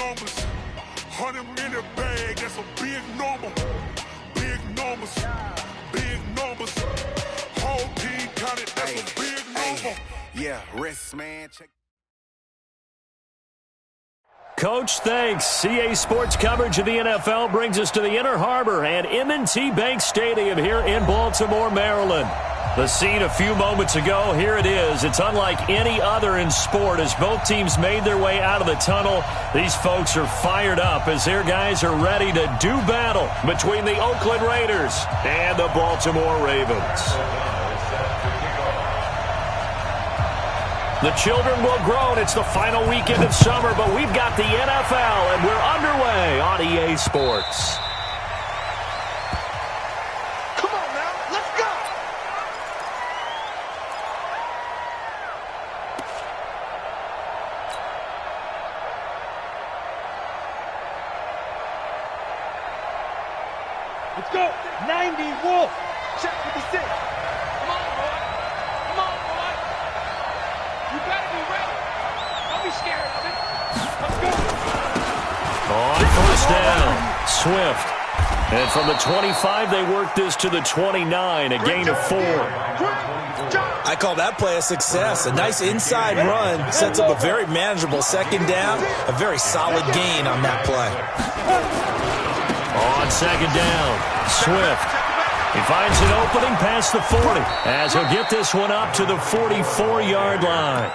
numbers. 100-minute bag, that's a big number. Big numbers, big numbers. Whole team counted, that's a big number. Yeah, rest, man. Check. Coach, thanks. CA Sports coverage of the NFL brings us to the Inner Harbor and M&T Bank Stadium here in Baltimore, Maryland. The scene a few moments ago, here it is. It's unlike any other in sport as both teams made their way out of the tunnel. These folks are fired up as their guys are ready to do battle between the Oakland Raiders and the Baltimore Ravens. The children will groan. It's the final weekend of summer, but we've got the NFL, and we're underway on EA Sports. Come on now, let's go! Let's go! 90 Wolf! Check 56! Come on, boy! Come on, boy! You better be ready. Don't be scared of it. Let's go. On first down, Swift. And from the 25, they work this to the 29, a gain of 4. I call that play a success. A nice inside run sets up a very manageable second down, a very solid gain on that play. On second down, Swift. He finds an opening past the 40 as he'll get this one up to the 44-yard line.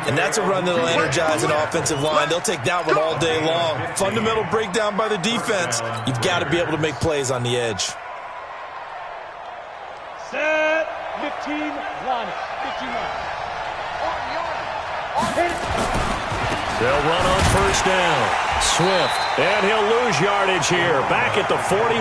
And that's a run that'll energize an offensive line. They'll take that one all day long. Fundamental breakdown by the defense. You've got to be able to make plays on the edge. Set. 15. Line it. 15 line. They'll run on first down. Swift. And he'll lose yardage here. Back at the 41.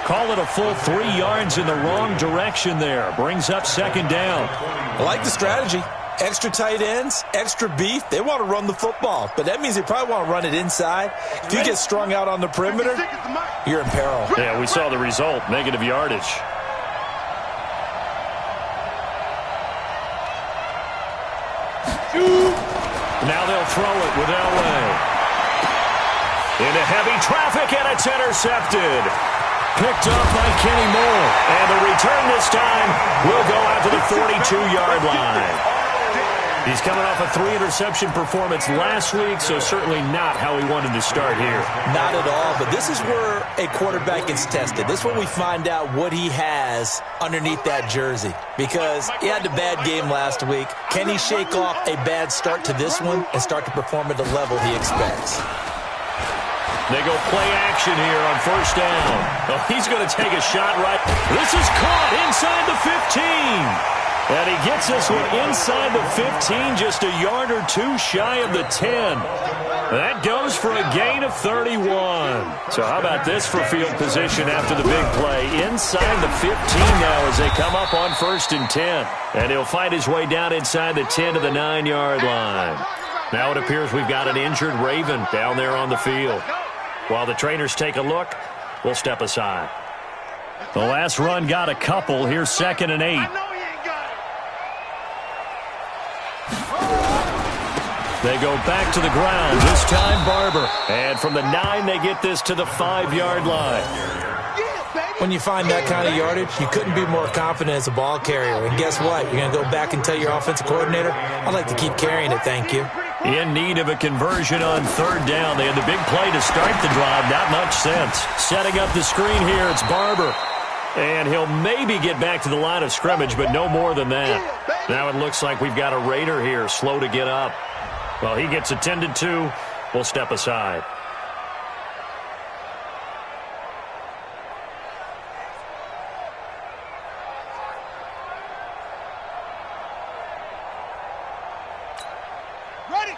Call it a full 3 yards in the wrong direction there. Brings up second down. I like the strategy. Extra tight ends, extra beef. They want to run the football, but that means they probably want to run it inside. If you get strung out on the perimeter, you're in peril. Yeah, we saw the result, negative yardage. Now they'll throw it with Elway. Into heavy traffic, and it's intercepted. Picked up by Kenny Moore. And the return this time will go out to the 42-yard line. He's coming off a 3-interception performance last week, so certainly not how he wanted to start here. Not at all, but this is where a quarterback gets tested. This is when we find out what he has underneath that jersey, because he had a bad game last week. Can he shake off a bad start to this one and start to perform at the level he expects? They go play action here on first down. Oh, he's going to take a shot right. This is caught inside the 15. And he gets this one inside the 15, just a yard or two shy of the 10. That goes for a gain of 31. So how about this for field position after the big play? Inside the 15 now as they come up on first and 10. And he'll find his way down inside the 10 to the 9-yard line. Now it appears we've got an injured Raven down there on the field. While the trainers take a look, we'll step aside. The last run got a couple. Here's 2nd and 8. They go back to the ground, this time Barber. And from the 9, they get this to the 5-yard line. When you find that kind of yardage, you couldn't be more confident as a ball carrier. And guess what? You're going to go back and tell your offensive coordinator, I'd like to keep carrying it, thank you. In need of a conversion on third down. They had the big play to start the drive. Not much sense. Setting up the screen here, it's Barber. And he'll maybe get back to the line of scrimmage, but no more than that. Now it looks like we've got a Raider here, slow to get up. Well, he gets attended to. We'll step aside.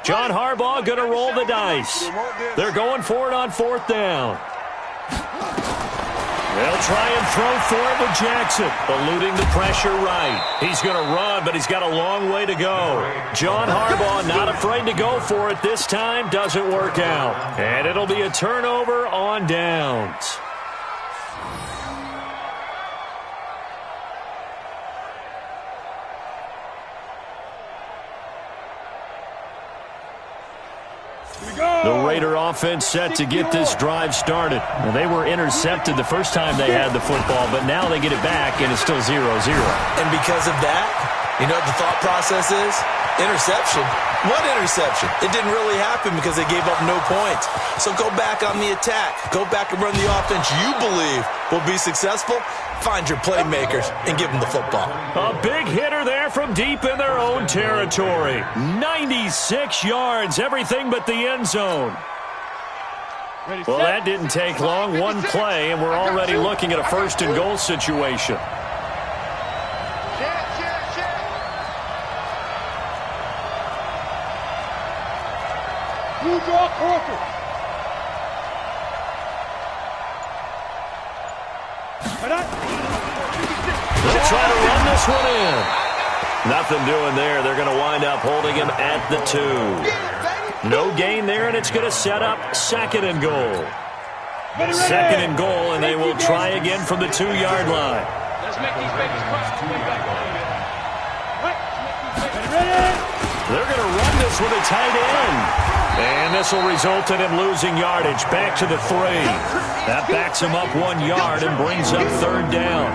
John Harbaugh going to roll the dice. They're going for it on fourth down. They'll try and throw for it with Jackson, eluding the pressure right. He's going to run, but he's got a long way to go. John Harbaugh not afraid to go for it this time. Doesn't work out. And it'll be a turnover on downs. The Raider offense set to get this drive started. Well, they were intercepted the first time they had the football, but now they get it back, and it's still 0-0. And because of that, you know what the thought process is? Interception. What interception? It didn't really happen because they gave up no points. So go back on the attack. Go back and run the offense you believe will be successful. Find your playmakers and give them the football. A big hitter there from deep in their own territory. 96 yards, everything but the end zone. Well, that didn't take long. One play, and we're already looking at a first and goal situation. You draw Crawford. They'll try to run this one in. Nothing doing there. They're going to wind up holding him at the 2. No gain there, and it's going to set up second and goal. Second and goal, and they will try again from the 2-yard line. Let's make these babies cry. They're going to run this with a tight end. And this will result in him losing yardage back to the 3. That backs him up 1 yard and brings up third down.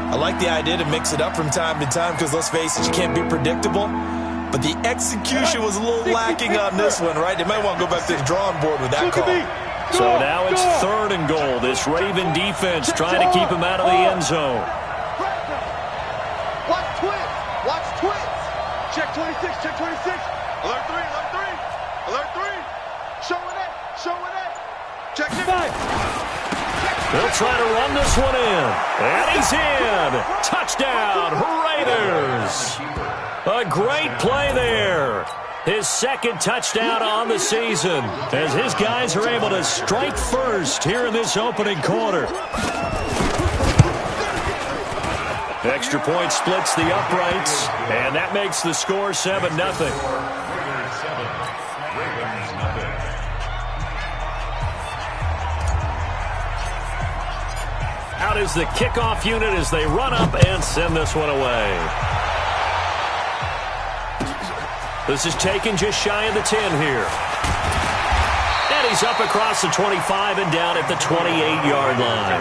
I like the idea to mix it up from time to time because, let's face it, you can't be predictable. But the execution was a little lacking on this one, right? They might want to go back to the drawing board with that call. So now it's third and goal. This Raven defense trying to keep him out of the end zone. Watch twins. Watch twins. Check 26. Check 26. Alert 3. Alert 3. Alert 3. Showing it. Showing it. Check 5. They'll try to run this one in. And he's in. Touchdown, Raiders. A great play there. His second touchdown on the season as his guys are able to strike first here in this opening quarter. Extra point splits the uprights, and that makes the score 7-0. Out is the kickoff unit as they run up and send this one away. This is taken just shy of the 10 here. And he's up across the 25 and down at the 28-yard line.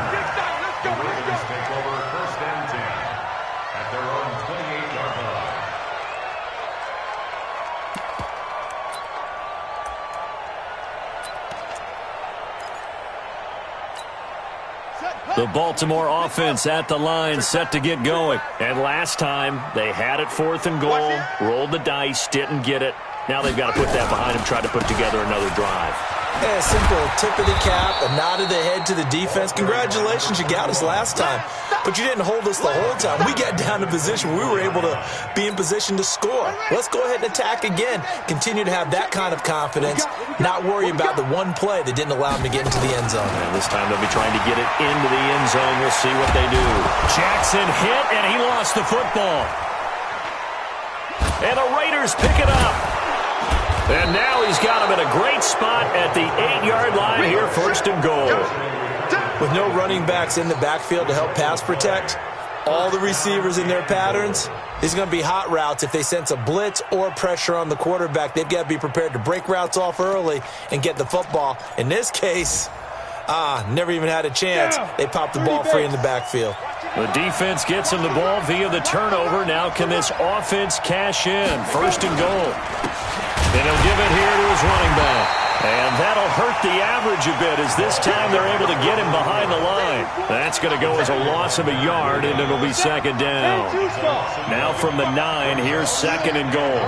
The Baltimore offense at the line, set to get going. And last time, they had it 4th and goal, rolled the dice, didn't get it. Now they've got to put that behind them, try to put together another drive. Yeah, a simple tip of the cap, a nod of the head to the defense. Congratulations, you got us last time. But you didn't hold us the whole time. We got down to position where we were able to be in position to score. Let's go ahead and attack again. Continue to have that kind of confidence. Not worry about the one play that didn't allow them to get into the end zone. And this time they'll be trying to get it into the end zone. We'll see what they do. Jackson hit, and he lost the football. And the Raiders pick it up. And now he's got him in a great spot at the 8-yard line here, 1st and goal. With no running backs in the backfield to help pass protect, all the receivers in their patterns, these are going to be hot routes. If they sense a blitz or pressure on the quarterback, they've got to be prepared to break routes off early and get the football. In this case, never even had a chance. They popped the ball free in the backfield. The defense gets him the ball via the turnover. Now can this offense cash in? 1st and goal. And he'll give it here to his running back. And that'll hurt the average a bit as this time they're able to get him behind the line. That's going to go as a loss of a yard, and it'll be 2nd down. Now from the 9, here's 2nd and goal.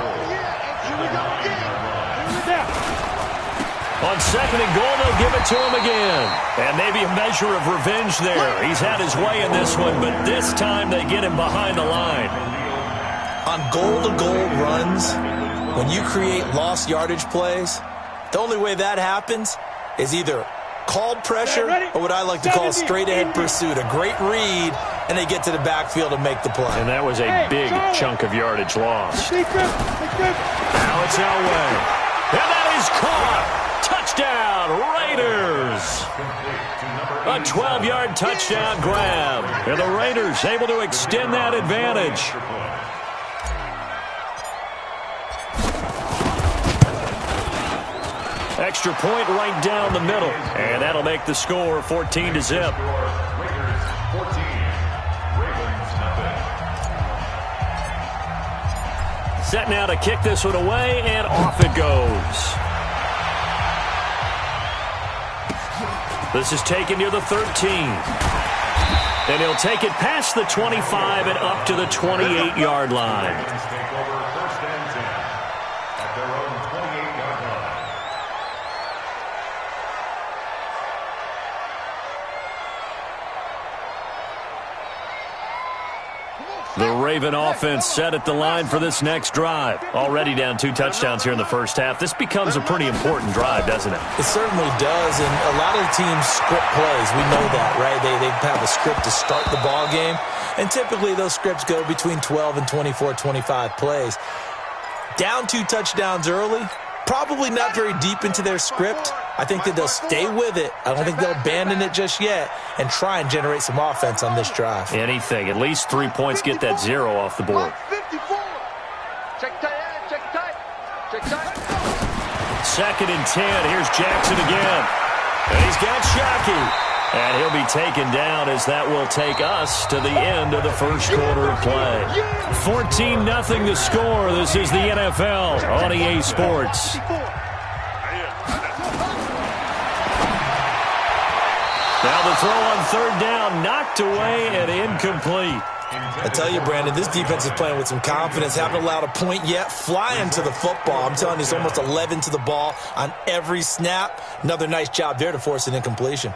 On 2nd and goal, they'll give it to him again. And maybe a measure of revenge there. He's had his way in this one, but this time they get him behind the line. On goal-to-goal runs, when you create lost yardage plays, the only way that happens is either called pressure or what I like to call straight-ahead pursuit. A great read, and they get to the backfield and make the play. And that was a big chunk of yardage lost. Now it's Elway. And that is caught. Touchdown, Raiders. A 12-yard touchdown grab. And the Raiders able to extend that advantage. Extra point right down the middle. And that'll make the score 14-0. Set now to kick this one away, and off it goes. This is taken near the 13. And he'll take it past the 25 and up to the 28-yard line. The Raven offense set at the line for this next drive. Already down 2 touchdowns here in the first half. This becomes a pretty important drive, doesn't it? It certainly does, and a lot of the teams script plays. We know that, right? They have a script to start the ball game, and typically those scripts go between 12 and 24, 25 plays. Down 2 touchdowns early, probably not very deep into their script. I think that they'll stay with it. I don't think they'll abandon it just yet and try and generate some offense on this drive. Anything. At least 3 points get that 0 off the board. 54. Check tight, check tight, check tight. 2nd and 10. Here's Jackson again. And he's got Shockey. And he'll be taken down as that will take us to the end of the first quarter of play. 14-0 the score. This is the NFL on EA Sports. Now the throw on 3rd down, knocked away and incomplete. I tell you, Brandon, this defense is playing with some confidence. Haven't allowed a point yet. Flying to the football. I'm telling you, it's almost 11 to the ball on every snap. Another nice job there to force an incompletion.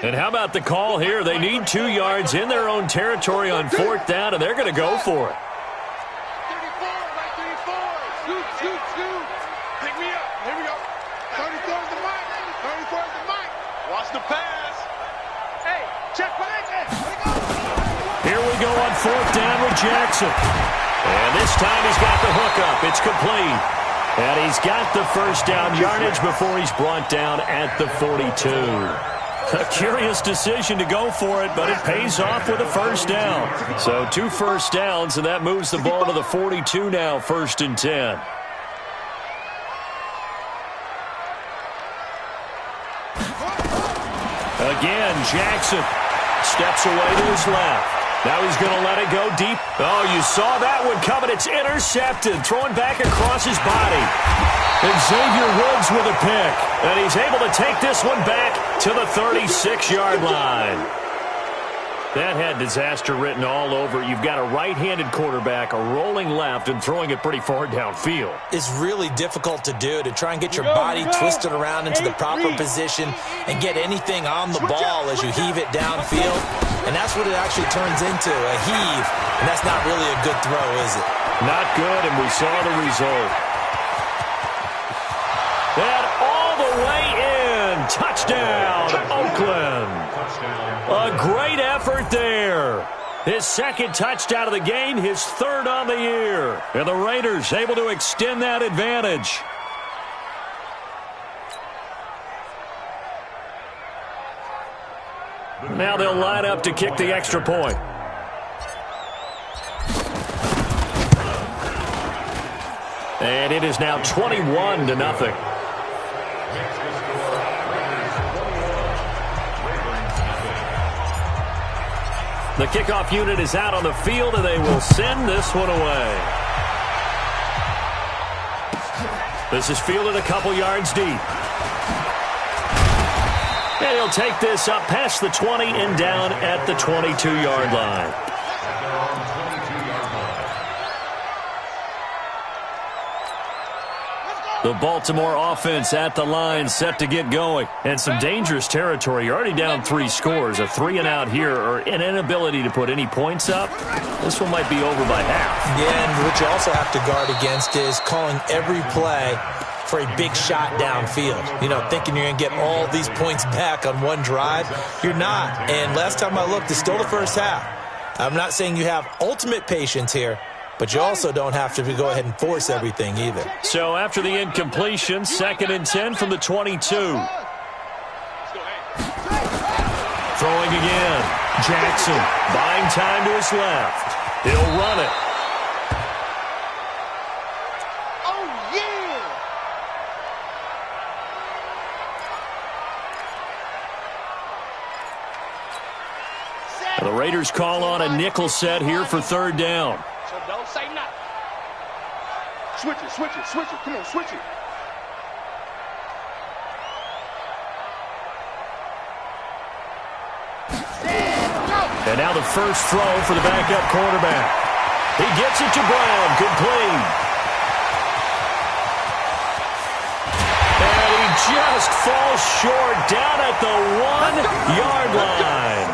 And how about the call here? They need 2 yards in their own territory on 4th down, and they're going to go for it. 34, right 34. Shoot. Pick me up. Here we go. 34 is the mic. 34 is the mic. Watch the pass. Hey, check back. Here we go on 4th down with Jackson. And this time he's got the hookup. It's complete. And he's got the 1st down yardage before he's brought down at the 42. A curious decision to go for it, but it pays off with a 1st down. So 2 first downs, and that moves the ball to the 42 now, 1st and 10. Again, Jackson steps away to his left. Now he's going to let it go deep. Oh, you saw that one coming. It's intercepted. Throwing back across his body. And Xavier Woods with a pick. And he's able to take this one back to the 36-yard line. That had disaster written all over it. You've got a right-handed quarterback, a rolling left, and throwing it pretty far downfield. It's really difficult to do, to try and get your body twisted around into the proper position and get anything on the ball as you heave it downfield. And that's what it actually turns into, a heave. And that's not really a good throw, is it? Not good, and we saw the result. And all the way in. Touchdown, Oakland. A great effort there. His 2nd touchdown of the game, his 3rd on the year. And the Raiders able to extend that advantage. Now they'll line up to kick the extra point. And it is now 21-0. The kickoff unit is out on the field, and they will send this one away. This is fielded a couple yards deep. And he'll take this up past the 20 and down at the 22-yard line. The Baltimore offense at the line, set to get going. And some dangerous territory. You're already down 3 scores. A 3-and-out here, or an inability to put any points up. This one might be over by half. Yeah, and what you also have to guard against is calling every play for a big shot downfield. You know, thinking you're going to get all these points back on one drive. You're not. And last time I looked, it's still the first half. I'm not saying you have ultimate patience here, but you also don't have to go ahead and force everything either. So after the incompletion, 2nd and 10 from the 22. Throwing again. Jackson buying time to his left. He'll run it. Oh, yeah! The Raiders call on a nickel set here for third down. So don't say nothing. Switch it, switch it, switch it. Come on, switch it. And now the first throw for the backup quarterback. He gets it to Brown, complete. And he just falls short down at the 1-yard line.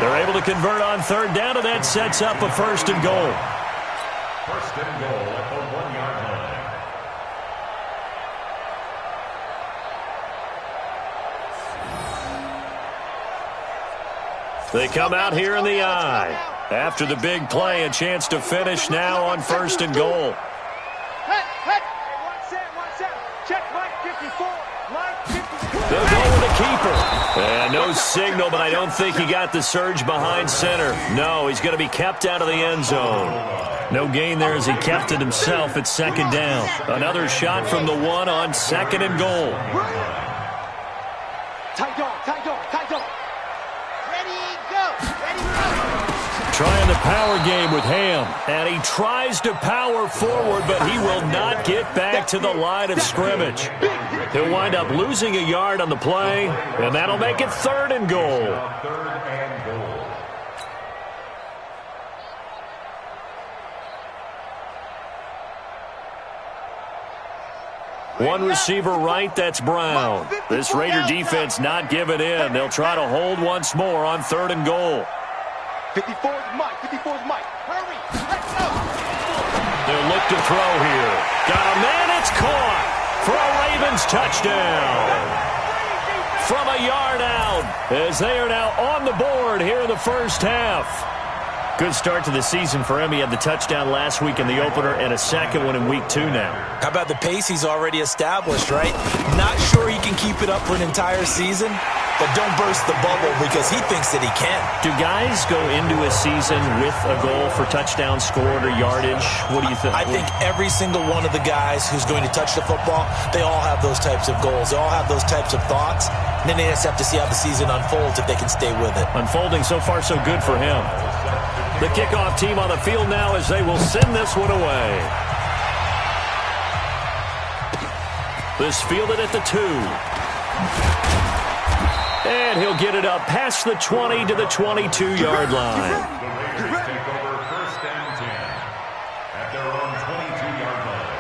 They're able to convert on third down, and that sets up a first and goal. First and goal at the 1-yard line. They come out here in the eye. After the big play, a chance to finish now on first and goal. Check Mike 54. Mike 54. They'll go with the keeper. And no signal, but I don't think he got the surge behind center. No, he's going to be kept out of the end zone. No gain there as he kept it himself at second down. Another shot from the 1 on second and goal. Tight dog, tight dog, tight dog. Ready, go. Ready, go. Trying the power game with Ham. And he tries to power forward, but he will not get back to the line of scrimmage. He'll wind up losing a yard on the play, and that'll make it third and goal. Third and goal. One receiver right, that's Brown. This Raider defense not giving in. They'll try to hold once more on third and goal. 54 is Mike, 54 is Mike. Hurry, let's go. They'll look to throw here. Got a man, it's caught for a Ravens touchdown. From a yard out, as they are now on the board here in the first half. Good start to the season for him. He had the touchdown last week in the opener and a second one in week 2 now. How about the pace he's already established, right? Not sure he can keep it up for an entire season, but don't burst the bubble because he thinks that he can. Do guys go into a season with a goal for touchdown scored or yardage? What do you think? I think every single one of the guys who's going to touch the football, they all have those types of goals. They all have those types of thoughts. And then they just have to see how the season unfolds if they can stay with it. Unfolding so far so good for him. The kickoff team on the field now as they will send this one away. This fielded at the 2. And he'll get it up past the 20 to the 22-yard line. The Raiders take over first and 10 at their own 22-yard line.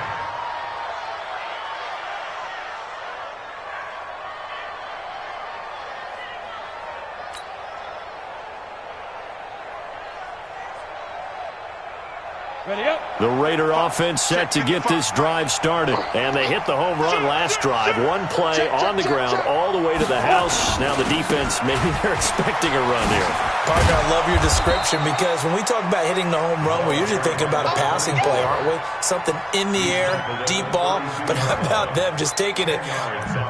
Ready up. The Raider offense set to get this drive started. And they hit the home run last drive. One play on the ground all the way to the house. Now the defense, maybe they're expecting a run here. Partner, I love your description because when we talk about hitting the home run, we're usually thinking about a passing play, aren't we? Something in the air, deep ball. But how about them just taking it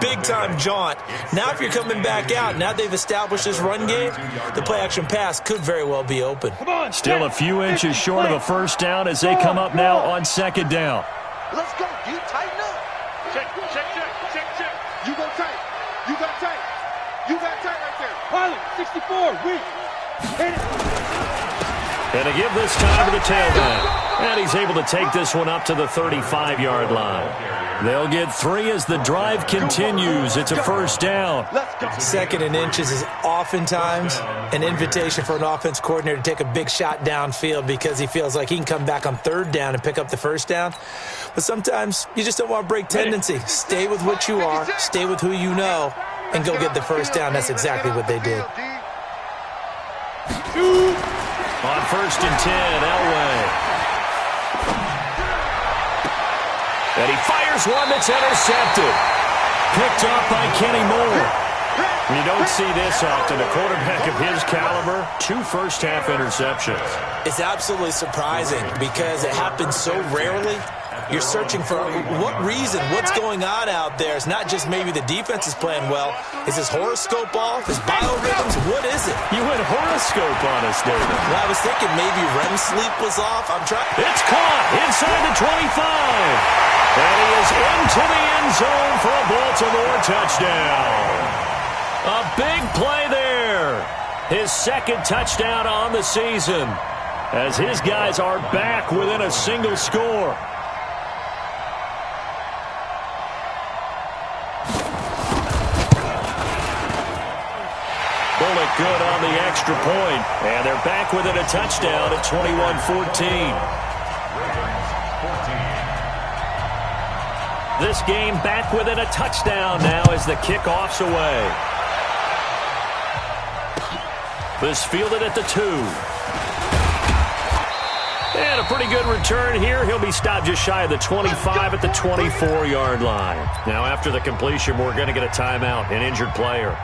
big-time jaunt? Now if you're coming back out, now they've established this run game, the play-action pass could very well be open. Still a few inches short of a first down as they come up now on second down. Let's go, dude. Tighten up. Check. You go tight. You got tight. You got tight right there. Pilot, 64, weak. Hit it. And to give this time to the tailback. And he's able to take this one up to the 35-yard line. They'll get 3 as the drive continues. It's a first down. Let's go. Second and inches is oftentimes an invitation for an offense coordinator to take a big shot downfield because he feels like he can come back on third down and pick up the first down. But sometimes you just don't want to break tendency. Stay with what you are, stay with who you know, and go get the first down. That's exactly what they did. On first and 10, Elway. And he fires one that's intercepted. Picked off by Kenny Moore. You don't see this often. A quarterback of his caliber, 2 first-half interceptions. It's absolutely surprising because it happens so rarely. You're searching for what reason, what's going on out there. It's not just maybe the defense is playing well. Is his horoscope off? His biorhythms? What is it? You went horoscope on us, David. Well, I was thinking maybe REM sleep was off. It's caught inside the 25. And he is into the end zone for a Baltimore touchdown. A big play there. his second touchdown on the season, as his guys are back within a single score. Bullock good on the extra point, and they're back within a touchdown at 21-14. This game back within a touchdown now as the kickoff's away. This fielded at the 2. And a pretty good return here. He'll be stopped just shy of the 25 at the 24-yard line. Now after the completion, we're going to get a timeout, an injured player.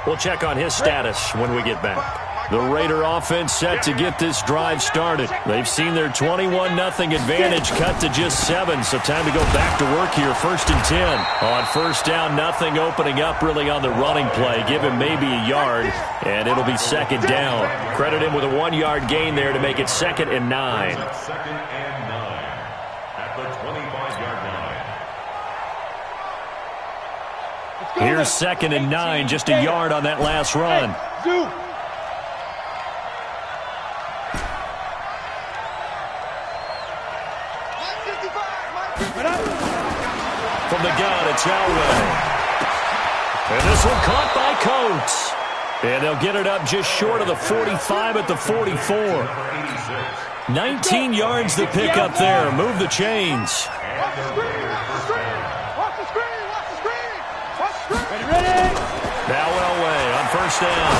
We'll check on his status when we get back. The Raider offense set to get this drive started. They've seen their 21-0 advantage cut to just 7, so time to go back to work here. 1st and 10. On first down, nothing opening up really on the running play. Give him maybe a yard, and it'll be 2nd down. Credit him with a 1-yard gain there to make it 2nd and 9. 2nd and 9 at the 25-yard line. Here's 2nd and 9, just a yard on that last run. From the gun, it's Elway. And this one caught by Coates. And they'll get it up just short of the 45 at the 44. 19 yards to pick up there. Move the chains. Now Elway on first down.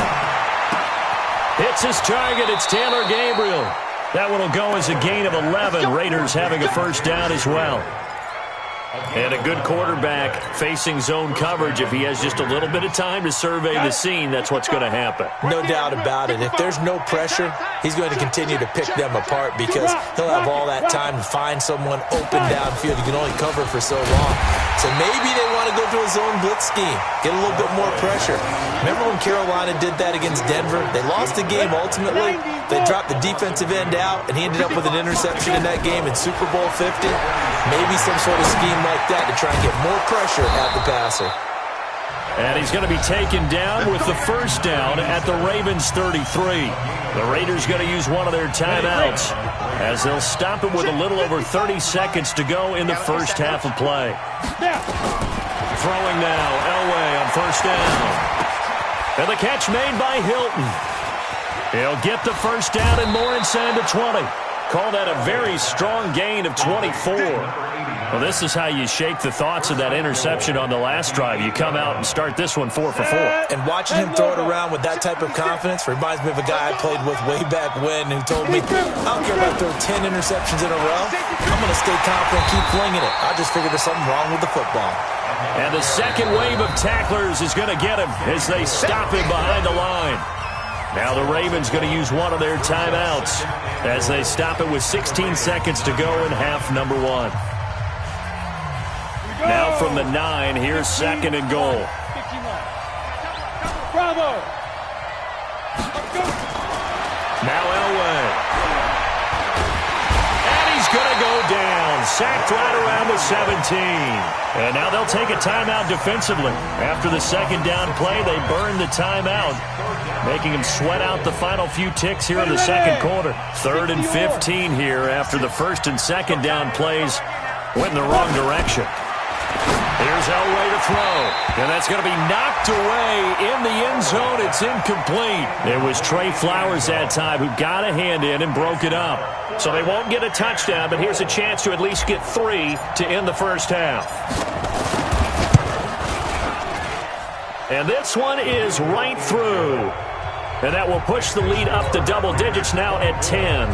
Hits his target. It's Taylor Gabriel. That one will go as a gain of 11. Raiders having a first down as well. And a good quarterback facing zone coverage. If he has just a little bit of time to survey the scene, that's what's going to happen. No doubt about it. If there's no pressure, he's going to continue to pick them apart because he'll have all that time to find someone open downfield. You can only cover for so long. So maybe they want to go to a zone blitz scheme, get a little bit more pressure. Remember when Carolina did that against Denver? They lost the game ultimately. They dropped the defensive end out, and he ended up with an interception in that game in Super Bowl 50. Maybe some sort of scheme like that to try and get more pressure at the passer. And he's going to be taken down with the first down at the Ravens 33. The Raiders going to use one of their timeouts as they'll stop it with a little over 30 seconds to go in the first half of play. Throwing now, Elway on first down. And the catch made by Hilton. He'll get the first down and more inside the 20. Call that a very strong gain of 24. Well, this is how you shake the thoughts of that interception on the last drive. You come out and start this one 4 for 4. And watching him throw it around with that type of confidence reminds me of a guy I played with way back when who told me, I don't care if I throw 10 interceptions in a row. I'm going to stay confident, keep flinging it. I just figured there's something wrong with the football. And the second wave of tacklers is going to get him as they stop him behind the line. Now the Ravens going to use one of their timeouts as they stop it with 16 seconds to go in half number 1. Now from the 9, here's 2nd and goal. Bravo. Now Elway. And he's going to go down. Sacked right around the 17. And now they'll take a timeout defensively. After the second down play, they burn the timeout, making him sweat out the final few ticks here in the second quarter. 3rd and 15 here after the first and second down plays went in the wrong direction. Here's Elway to throw. And that's going to be knocked away in the end zone. It's incomplete. It was Trey Flowers that time who got a hand in and broke it up. So they won't get a touchdown, but here's a chance to at least get 3 to end the first half. And this one is right through. And that will push the lead up to double digits now at 10.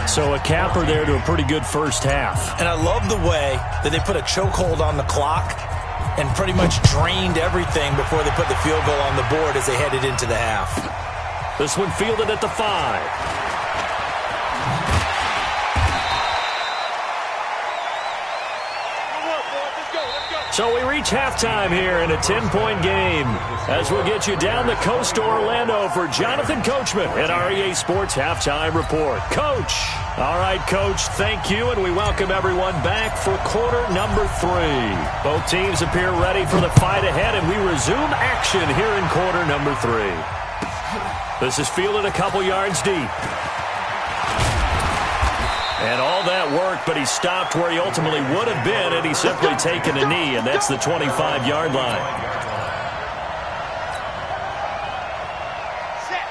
So a capper there to a pretty good first half. And I love the way that they put a chokehold on the clock and pretty much drained everything before they put the field goal on the board as they headed into the half. This one fielded at the 5. So we reach halftime here in a 10-point game as we'll get you down the coast to Orlando for Jonathan Coachman at REA Sports Halftime Report. Coach. All right, Coach, thank you, and we welcome everyone back for quarter number 3. Both teams appear ready for the fight ahead, and we resume action here in quarter number 3. This is fielded a couple yards deep. And all that work, but he stopped where he ultimately would have been had he simply taken a knee, and that's the 25-yard line.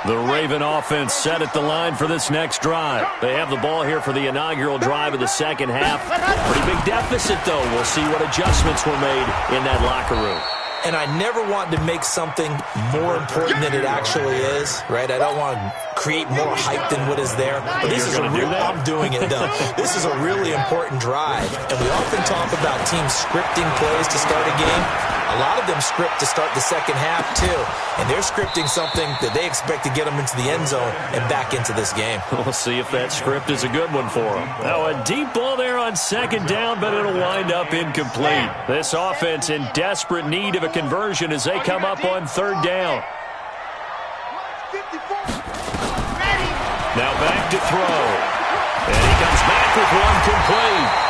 The Raven offense set at the line for this next drive. They have the ball here for the inaugural drive of the second half. Pretty big deficit, though. We'll see what adjustments were made in that locker room. And I never want to make something more important than it actually is, right? I don't want to create more hype than what is there. But this is a real, I'm doing it, though. This is a really important drive. And we often talk about teams scripting plays to start a game. A lot of them script to start the second half, too. And they're scripting something that they expect to get them into the end zone and back into this game. We'll see if that script is a good one for them. Now, a deep ball there on second down, but it'll wind up incomplete. This offense in desperate need of a conversion as they come up on third down. Now back to throw. And he comes back with one complete.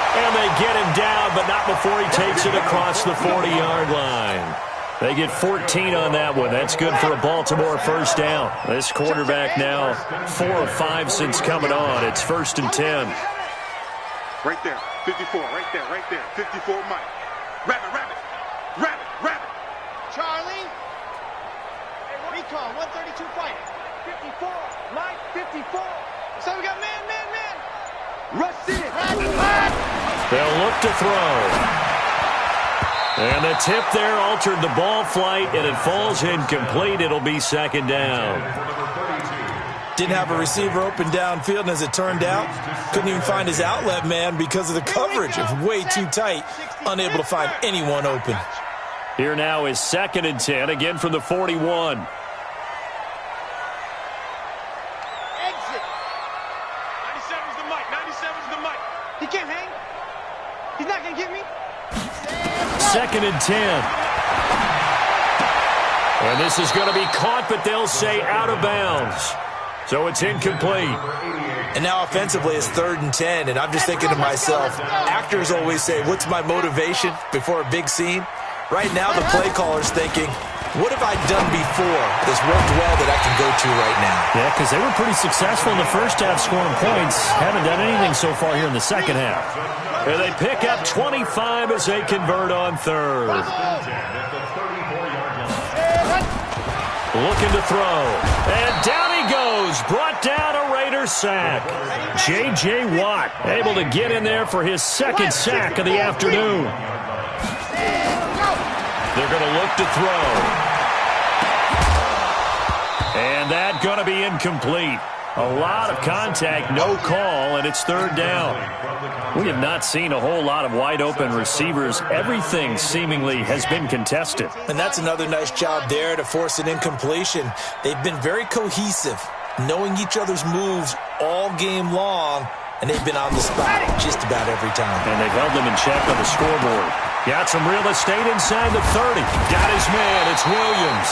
And they get him down, but not before he takes it across the 40-yard line. They get 14 on that one. That's good for a Baltimore first down. This quarterback now 4 of 5 since coming on. It's 1st and 10. Right there, 54, right there, 54, Mike. Rabbit. Charlie. Recon, 132 fighting. 54, Mike, 54. So we got man. Rush in. They'll look to throw. And the tip there altered the ball flight, and it falls incomplete. It'll be second down. Didn't have a receiver open downfield, and as it turned out, couldn't even find his outlet man because of the coverage. It was way too tight, unable to find anyone open. Here now is 2nd and 10, again from the 41. He can't hang. He's not going to get me. 2nd and 10. And this is going to be caught, but they'll say out of bounds. So it's incomplete. And now offensively it's 3rd and 10, and I'm just thinking to myself, actors always say, what's my motivation before a big scene? Right now the play caller's thinking, what have I done before that's worked well that I can go to right now? Yeah, because they were pretty successful in the first half scoring points. Haven't done anything so far here in the second half. And they pick up 25 as they convert on third. Looking to throw. And down he goes. Brought down a Raider sack. J.J. Watt able to get in there for his second sack of the afternoon. They're going to look to throw. And that going to be incomplete. A lot of contact, no call, and it's 3rd down. We have not seen a whole lot of wide-open receivers. Everything seemingly has been contested. And that's another nice job there to force an incompletion. They've been very cohesive, knowing each other's moves all game long, and they've been on the spot just about every time. And they've held them in check on the scoreboard. Got some real estate inside the 30. Got his man. It's Williams.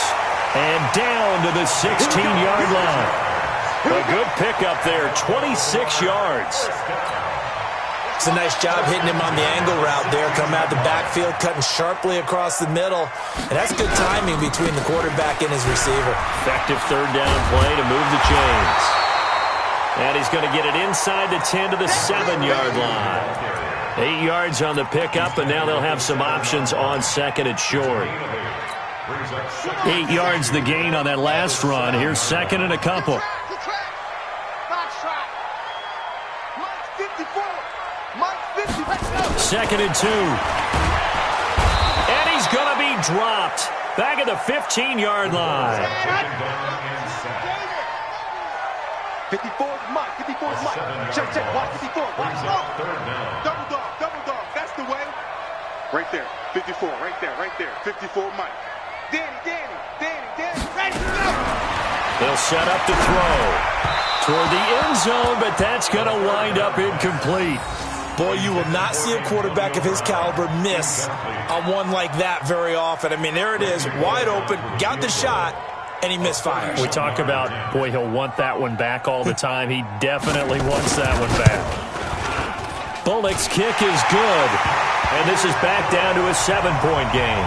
And down to the 16-yard line. A good pickup there, 26 yards. It's a nice job hitting him on the angle route there. Come out the backfield, cutting sharply across the middle. And that's good timing between the quarterback and his receiver. Effective 3rd down play to move the chains. And he's going to get it inside the 10 to the 7-yard line. 8 yards on the pickup, and now they'll have some options on 2nd and short. 8 yards the gain on that last run. Here's 2nd and a couple. 2nd and 2. And he's going to be dropped. Back at the 15-yard line. 54 is Mike. 54 is Mike. Check. Watch 54. Watch. Double dog. That's the way. Right there. 54. Right there. 54 Mike. Danny. Ready to go. They'll set up to throw toward the end zone, but that's going to wind up incomplete. Boy, you will not see a quarterback of his caliber miss on one like that very often. I mean, there it is, wide open, got the shot, and he misfires. We talk about, boy, he'll want that one back all the time. He definitely wants that one back. Bullock's kick is good, and this is back down to a 7-point game.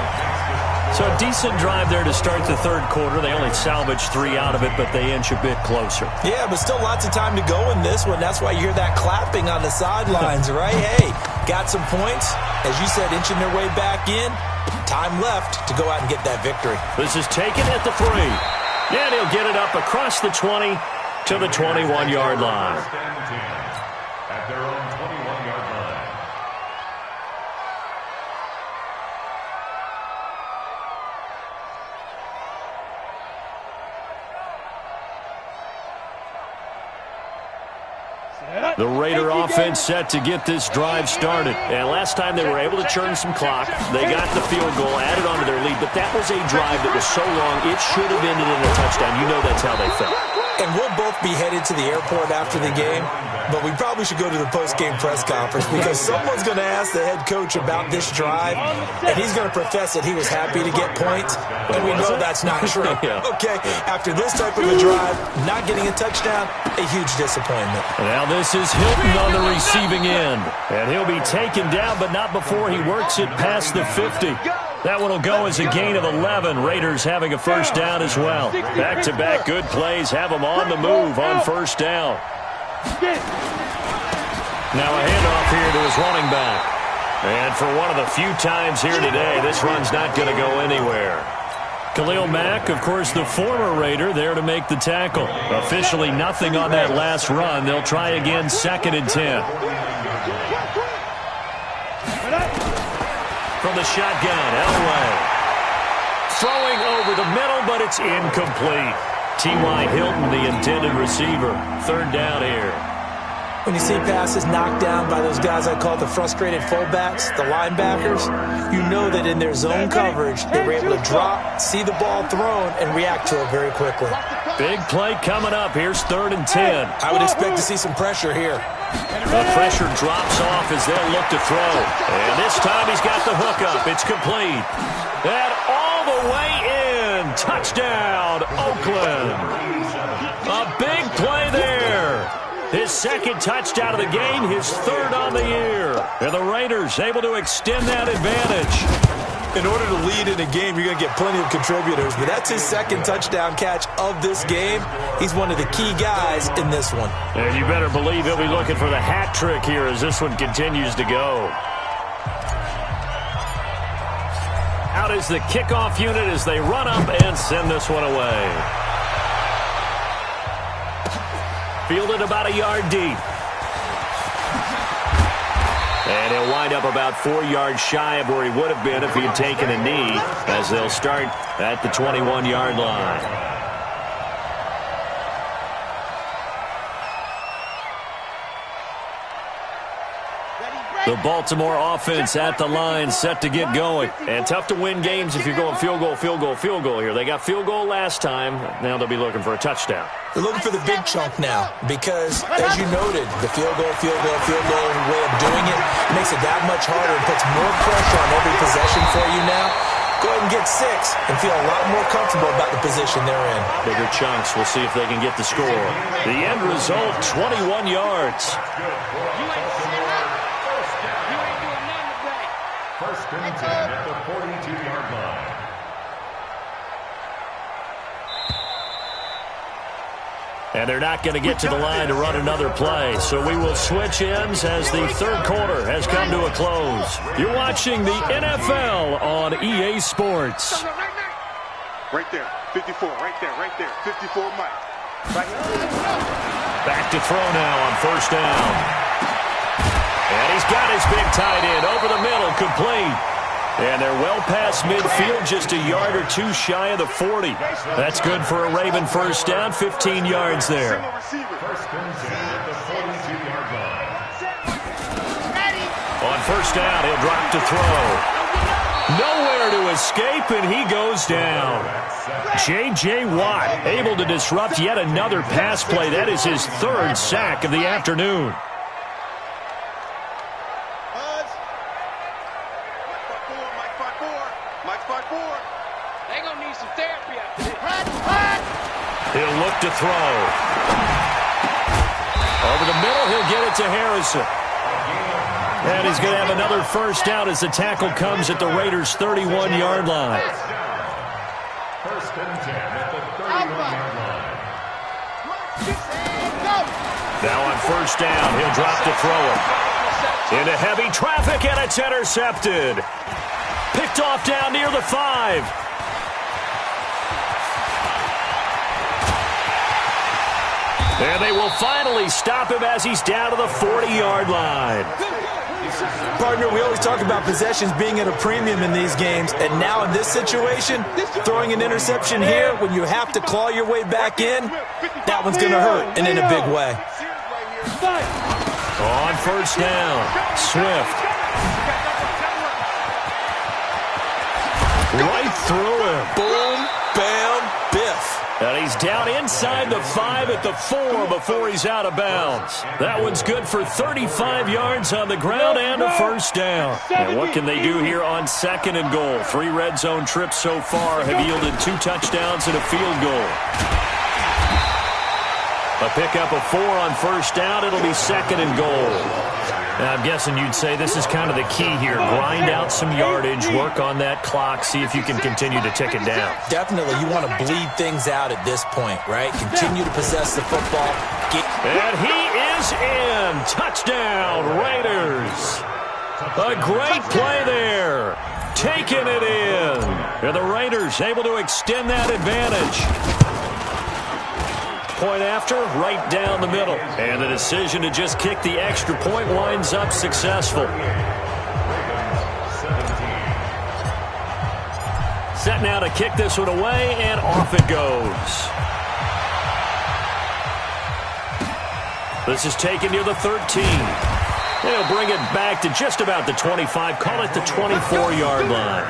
So a decent drive there to start the third quarter. They only salvaged 3 out of it, but they inch a bit closer. Yeah, but still lots of time to go in this one. That's why you hear that clapping on the sidelines, right? Hey, got some points. As you said, inching their way back in. Time left to go out and get that victory. This is taken at the 3. And he'll get it up across the 20 to the 21-yard line. At their own 21-yard line. The Raider offense set to get this drive started. And last time they were able to churn some clock. They got the field goal, added on to their lead. But that was a drive that was so long, it should have ended in a touchdown. You know that's how they felt. And we'll both be headed to the airport after the game, but we probably should go to the post-game press conference because someone's going to ask the head coach about this drive, and he's going to profess that he was happy to get points, and we know that's not true. Okay, after this type of a drive, not getting a touchdown, a huge disappointment. Now this is Hilton on the receiving end, and he'll be taken down, but not before he works it past the 50. That one will go as a gain of 11. Raiders having a first down as well. Back-to-back good plays have them on the move on first down. Now a handoff here to his running back. And for one of the few times here today, this run's not going to go anywhere. Khalil Mack, of course, the former Raider, there to make the tackle. Officially nothing on that last run. They'll try again, 2nd and 10. From the shotgun, Elway. Throwing over the middle, but it's incomplete. T.Y. Hilton, the intended receiver. 3rd down here. When you see passes knocked down by those guys I call the frustrated fullbacks, the linebackers, you know that in their zone coverage, they were able to drop, see the ball thrown, and react to it very quickly. Big play coming up. Here's 3rd and 10. I would expect to see some pressure here. The pressure drops off as they'll look to throw. And this time he's got the hook up. It's complete. And all the way in. Touchdown, Oakland. A big play there. His 2nd touchdown of the game, his 3rd on the year. And the Raiders able to extend that advantage. In order to lead in a game, you're going to get plenty of contributors. But that's his 2nd touchdown catch of this game. He's one of the key guys in this one. And you better believe he'll be looking for the hat trick here as this one continues to go. Out is the kickoff unit as they run up and send this one away. Fielded about a yard deep. And he'll wind up about 4 yards shy of where he would have been if he had taken a knee, as they'll start at the 21-yard line. The Baltimore offense at the line, set to get going. And tough to win games if you're going field goal, field goal, field goal here. They got field goal last time. Now they'll be looking for a touchdown. They're looking for the big chunk now because, as you noted, the field goal way of doing it makes it that much harder and puts more pressure on every possession for you now. Go ahead and get 6 and feel a lot more comfortable about the position they're in. Bigger chunks. We'll see if they can get the score. The end result, 21 yards. First and 10 at the 42-yard line. And they're not going to get to the line to run another play. So we will switch ends as the third quarter has come to a close. You're watching the NFL on EA Sports. Right there, 54, right there, 54 Mike. Back to throw now on first down. And he's got his big tight end over the middle, complete. And they're well past midfield, just a yard or two shy of the 40. That's good for a Raven first down, 15 yards there. First and 10 at the 42-yard line. On first down, he'll drop to throw. Nowhere to escape, and he goes down. J.J. Watt able to disrupt yet another pass play. That is his 3rd sack of the afternoon. He'll look to throw. Over the middle, he'll get it to Harrison. And he's going to have another first down as the tackle comes at the Raiders' 31-yard line. First and 10 at the 31-yard line. Now on first down, he'll drop to throw it. Into heavy traffic, and it's intercepted. Picked off down near the 5. And they will finally stop him as he's down to the 40-yard line. Partner, we always talk about possessions being at a premium in these games, and now in this situation, throwing an interception here when you have to claw your way back in, that one's going to hurt, and in a big way. On first down, Swift. Right through him. Boom, bam, biff. And he's down inside the 5 at the 4 before he's out of bounds. That one's good for 35 yards on the ground and a first down. And what can they do here on second and goal? 3 red zone trips so far have yielded 2 touchdowns and a field goal. A pickup of 4 on first down. It'll be second and goal. Now, I'm guessing you'd say this is kind of the key here. Grind out some yardage, work on that clock, see if you can continue to tick it down. Definitely. You want to bleed things out at this point, right? Continue to possess the football. And he is in. Touchdown, Raiders. A great play there. Taking it in. And the Raiders able to extend that advantage. Point after, right down the middle. And the decision to just kick the extra point winds up successful. Set now to kick this one away, and off it goes. This is taken near the 13. They'll bring it back to just about the 25. Call it the 24-yard line.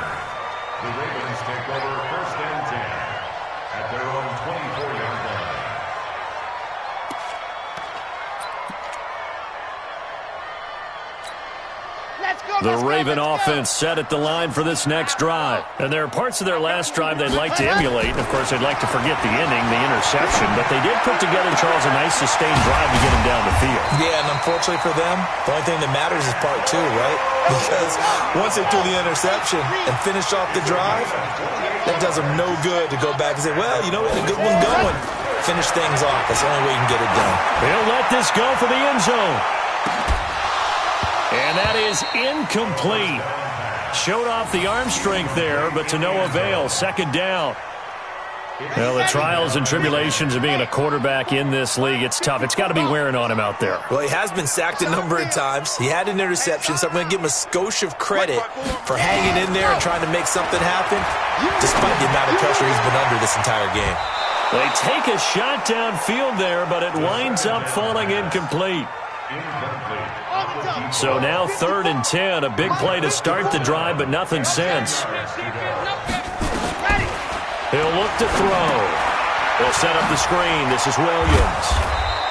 The Ravens take over first and 10 at their own 24-yard line. The Raven offense set at the line for this next drive. And there are parts of their last drive they'd like to emulate. Of course, they'd like to forget the inning, the interception. But they did put together, Charles, a nice sustained drive to get him down the field. Yeah, and unfortunately for them, the only thing that matters is part 2, right? Because once they threw the interception and finished off the drive, that does them no good to go back and say, well, you know, we had a good one going. Finish things off. That's the only way you can get it done. They'll let this go for the end zone. And that is incomplete. Showed off the arm strength there, but to no avail. Second down. Well, the trials and tribulations of being a quarterback in this league, it's tough. It's got to be wearing on him out there. Well, he has been sacked a number of times. He had an interception, so I'm going to give him a skosh of credit for hanging in there and trying to make something happen, despite the amount of pressure he's been under this entire game. They take a shot downfield there, but it winds up falling incomplete. So now 3rd and 10, a big play to start the drive, but nothing since. He'll look to throw. They'll set up the screen. This is Williams.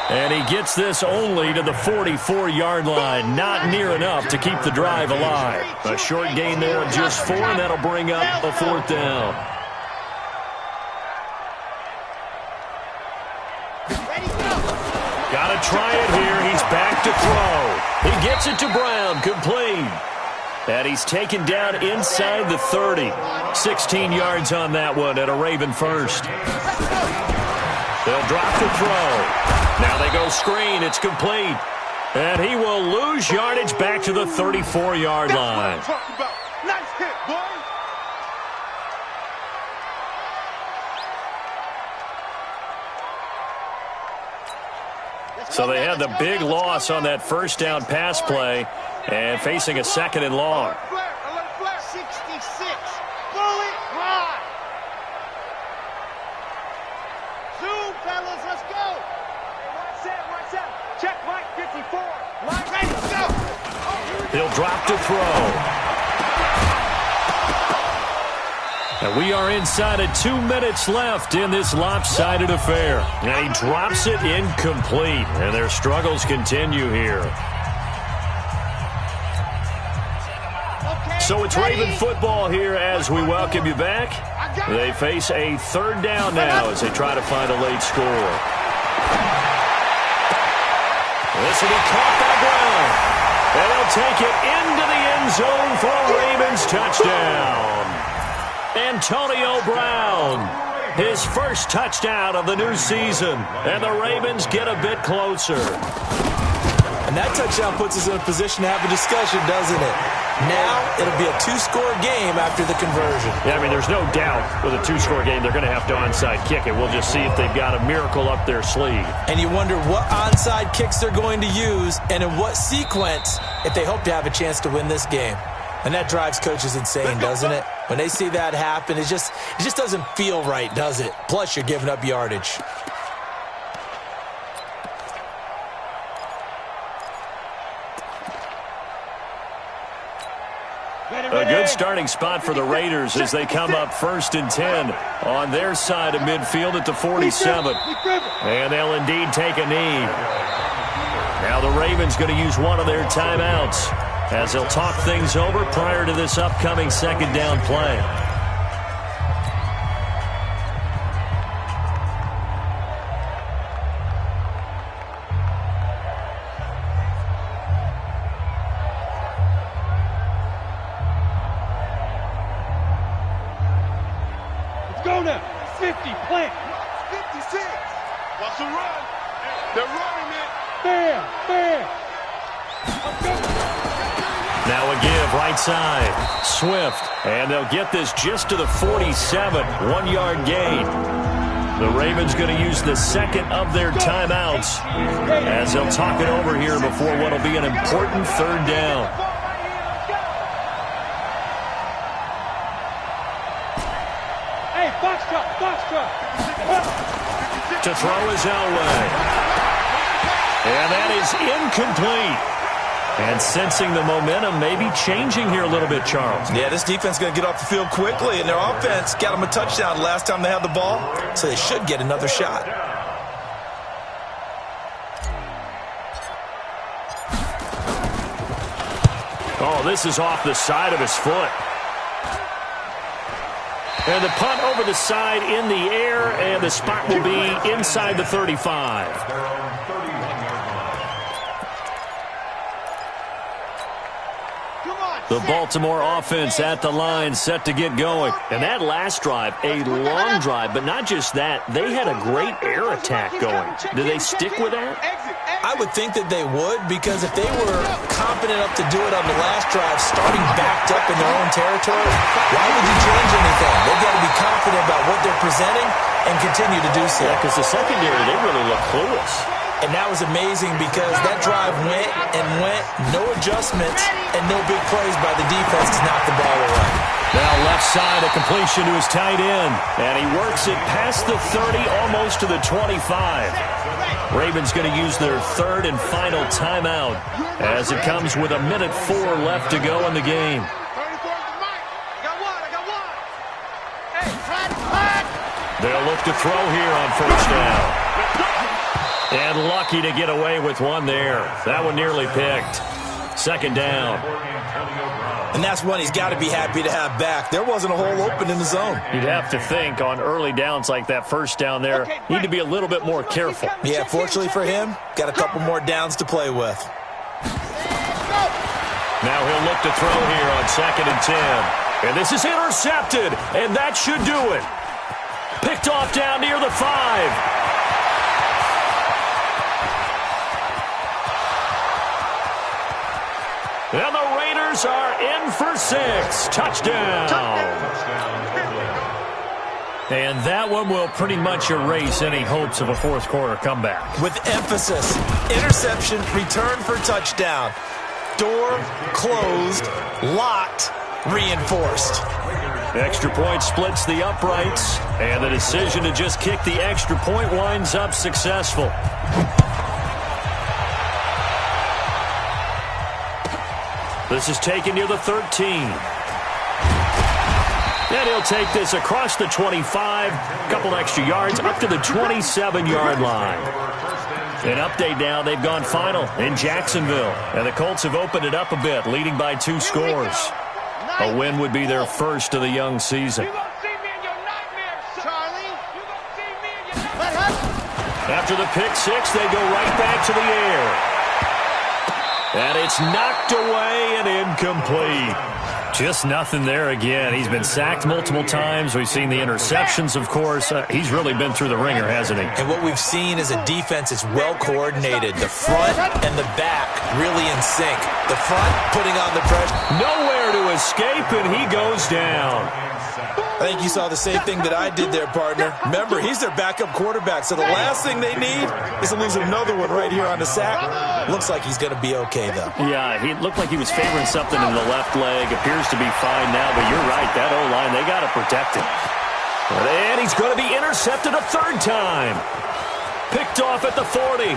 And he gets this only to the 44-yard line. Not near enough to keep the drive alive. A short gain there of just 4, and that'll bring up a 4th down. Got to try it here. He's back to throw. He gets it to Brown. Complete. And he's taken down inside the 30. 16 yards on that one at a Raven first. They'll drop the throw. Now they go screen. It's complete. And he will lose yardage back to the 34-yard line. Nice hit, boy. So they had the big loss on that first down pass play and facing a 2nd and long. 66. Bullet ride. Zoom, fellas, let's go. Watch out. Check Mike 54. Mike, ready, go. He'll drop to throw. And we are inside of 2 minutes left in this lopsided affair. And he drops it incomplete. And their struggles continue here. So it's Raven football here as we welcome you back. They face a 3rd down now as they try to find a late score. This will be caught by Brown. And he'll take it into the end zone for a Ravens touchdown. Antonio Brown, his first touchdown of the new season. And the Ravens get a bit closer. And that touchdown puts us in a position to have a discussion, doesn't it? Now it'll be a two-score game after the conversion. Yeah, I mean, there's no doubt with a two-score game they're going to have to onside kick it. We'll just see if they've got a miracle up their sleeve. And you wonder what onside kicks they're going to use and in what sequence if they hope to have a chance to win this game. And that drives coaches insane, doesn't it? When they see that happen, it just doesn't feel right, does it? Plus, you're giving up yardage. A good starting spot for the Raiders as they come up 1st and 10 on their side of midfield at the 47. And they'll indeed take a knee. Now the Ravens going to use one of their timeouts as they'll talk things over prior to this upcoming second down play. Go now. 50, plant. 56. Watch the run. They're running it. Bam, bam. Now a give right side. Swift. And they'll get this just to the 47. 1-yard gain. The Ravens going to use the second of their timeouts as they'll talk it over here before what will be an important third down. To throw is Elway. And that is incomplete. And sensing the momentum maybe changing here a little bit, Charles. Yeah, this defense is going to get off the field quickly, and their offense got them a touchdown last time they had the ball, so they should get another shot. Oh, this is off the side of his foot. And the punt over the side in the air, and the spot will be inside the 35. The Baltimore offense at the line set to get going. And that last drive, a long drive, but not just that. They had a great air attack going. Do they stick with that? I would think that they would, because if they were confident enough to do it on the last drive, starting backed up in their own territory, why would you change anything? They've got to be confident about what they're presenting and continue to do so. Yeah, because the secondary, they really look clueless. And that was amazing because that drive went and went, no adjustments, and no big plays by the defense to knock the ball away. Now left side, a completion to his tight end. And he works it past the 30, almost to the 25. Ravens going to use their third and final timeout as it comes with 1:04 left to go in the game. They'll look to throw here on first down. And lucky to get away with one there. That one nearly picked. Second down. And that's one he's got to be happy to have back. There wasn't a hole open in the zone. You'd have to think on early downs like that first down there, need to be a little bit more careful. Yeah, fortunately for him, got a couple more downs to play with. Now he'll look to throw here on 2nd and 10. And this is intercepted, and that should do it. Picked off down near the 5. And the Raiders are in for 6. Touchdown. And that one will pretty much erase any hopes of a fourth quarter comeback. With emphasis, interception, return for touchdown. Door closed, locked, reinforced. Extra point splits the uprights, and the decision to just kick the extra point winds up successful. This is taken near the 13. And he'll take this across the 25, a couple extra yards, up to the 27-yard line. An update now, they've gone final in Jacksonville. And the Colts have opened it up a bit, leading by 2 scores. A win would be their first of the young season. After the pick 6, they go right back to the air. And it's knocked away and incomplete. Just nothing there again. He's been sacked multiple times. We've seen the interceptions, of course. He's really been through the ringer, hasn't he? And what we've seen is a defense that's well coordinated. The front and the back really in sync. The front putting on the pressure. Nowhere to escape, and he goes down. I think you saw the same thing that I did there, partner. Remember, he's their backup quarterback, so the last thing they need is to lose another one right here on the sack. Looks like he's going to be okay, though. Yeah, he looked like he was favoring something in the left leg. Appears to be fine now, but you're right. That O-line, they got to protect him. And he's going to be intercepted a third time. Picked off at the 40.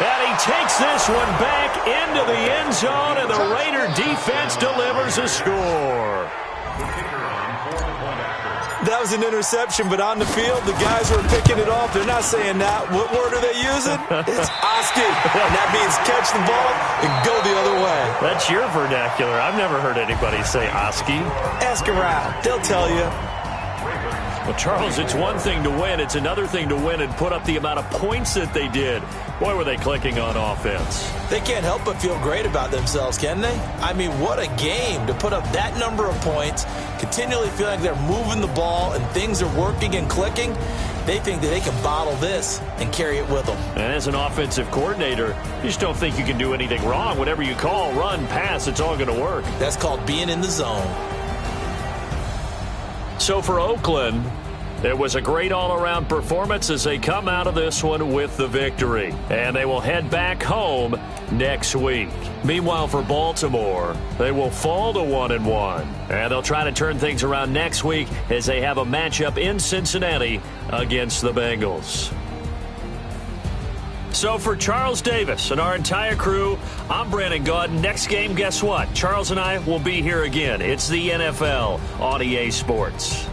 And he takes this one back into the end zone, and the Raider defense delivers a score. That was an interception, but on the field, the guys who are picking it off, they're not saying that. What word are they using? It's Oski. And that means catch the ball and go the other way. That's your vernacular. I've never heard anybody say Oski. Ask around. They'll tell you. Well, Charles, it's one thing to win. It's another thing to win and put up the amount of points that they did. Boy, were they clicking on offense. They can't help but feel great about themselves, can they? I mean, what a game to put up that number of points, continually feel like they're moving the ball and things are working and clicking. They think that they can bottle this and carry it with them. And as an offensive coordinator, you just don't think you can do anything wrong. Whatever you call, run, pass, it's all going to work. That's called being in the zone. So for Oakland, it was a great all-around performance as they come out of this one with the victory. And they will head back home next week. Meanwhile, for Baltimore, they will fall to 1-1. And they'll try to turn things around next week as they have a matchup in Cincinnati against the Bengals. So for Charles Davis and our entire crew, I'm Brandon Gaudin. Next game, guess what? Charles and I will be here again. It's the NFL on EA Sports.